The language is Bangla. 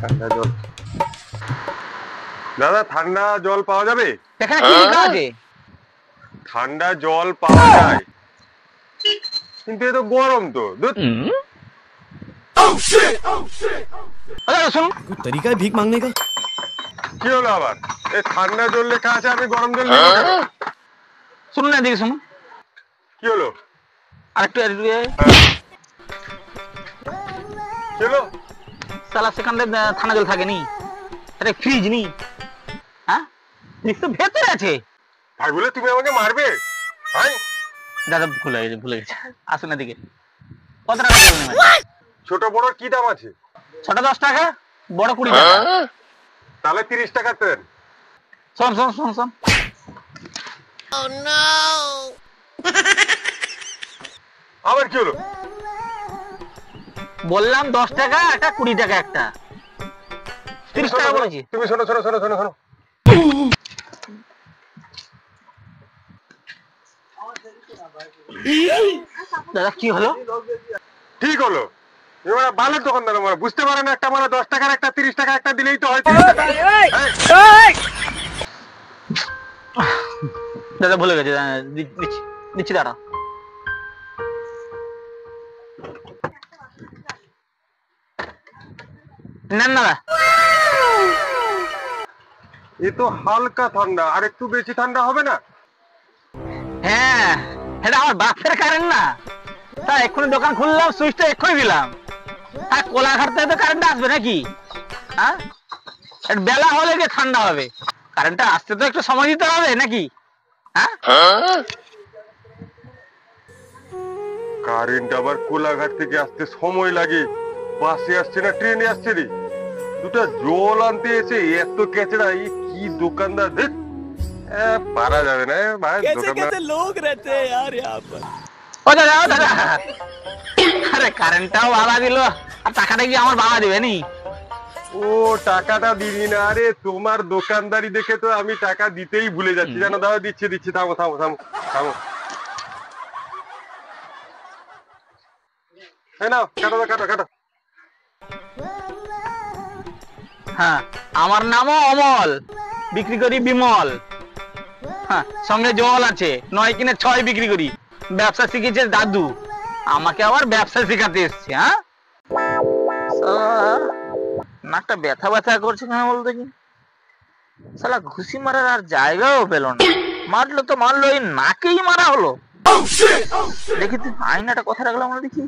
ঠান্ডা জল দাদা, ঠান্ডা জল পাওয়া যাবে? এখানে কি লেখা আছে? ঠান্ডা জল পাওয়া যায়, কিন্তু এ তো গরম তো। শুনুন, कोई तरीका है भीख मांगने का? কি হলো আবার? এই ঠান্ডা জল লেখা আছে, আমি গরম জল নেবো কেন? শুনুন না, এদিকে শুনুন। কি হলো? আরেকটু কি হলো? সালা সেখানে ঠান্ডা জল থাকে নি, আরে ফ্রিজ নি। হ্যাঁ, ফ্রিজ তো ভেতরে আছে। তাই বলে তুমি আমাকে মারবে? হ্যাঁ, দাদা ভুলে গেছে। আসুন এদিকে। কত টাকা জল নেবেন? ছোট বড় কি দাম আছে? ছোট 10 টাকা, বড় 20 টাকা। তাহলে 30 টাকা দেন। শোন শোন শোন শোন। আবার কি হলো? বললাম 10 টাকা একটা, 20 টাকা একটা, 30 টাকা বলেছি। তুমি শোনো শোনো শোনো শোনো শোনো। দাদা কি হলো? ঠিক হলো। এবার ভালো দোকানদার আমরা বুঝতে পারে না, একটা মানে 10 টাকার একটা 30 টাকা একটা দিলেই তো হয় 30 টাকা। দাদা ভুলে গেছে, দিচ্ছি দিচ্ছি দাঁড়া। নেন না। এ তো হালকা ঠান্ডা, আর একটু বেশি ঠান্ডা হবে না? হ্যাঁ, এটা আমার বাপের কারেন্ট না। তা এক্ষুনি দোকান খুললাম, সুইচটা এক্ষুনি দিলাম। আর কোলাঘাট থেকে তো কারেন্ট আসবে নাকি? হ্যাঁ, বেলা হলে গিয়ে ঠান্ডা হবে। কারেন্টটা আসতে তো একটু সময় দিতে হবে নাকি? হ্যাঁ, কারেন্ট আবার কোলাঘাট থেকে আসতে সময় লাগে? বাসে আসছে না ট্রেনে আসছে রে? দুটা জল আনতে এসে এত কেচড়া, কি দোকানদার! দেখ, পারা যাবে না ভাই। कैसे कैसे लोग रहते हैं यार यहाँ पर। ও দাদা ও দাদা, আরে কারেন্টটাও বাবা দিল, আর টাকাটা কি আমার বাবা দিবে নি? ও টাকাটা দিবি না? আরে তোমার দোকানদারি দেখে তো আমি টাকা দিতেই ভুলে যাচ্ছি, জানো? দাদা দিচ্ছি দিচ্ছি, থামো থামো থামো থামো। এই নাও, কাটো কাটো কাটো। হ্যাঁ, আমার নামও অমল, বিক্রি করি বিমল। হ্যাঁ, সঙ্গে জল আছে, 9 কিনে 6 বিক্রি করি। ব্যবসা শিখেছে দাদু, আমাকে আবার ব্যবসা শেখাতে এসছে। হ্যাঁ, নাকটা ব্যথা ব্যথা করছে কেন বলতে কি? শালা ঘুষি মারার আর জায়গাও পেল না। মারলো তো মারলো, এই নাকেই মারা হলো। দেখি তুই আয়নাটা কথা রাখলাম না, দেখি।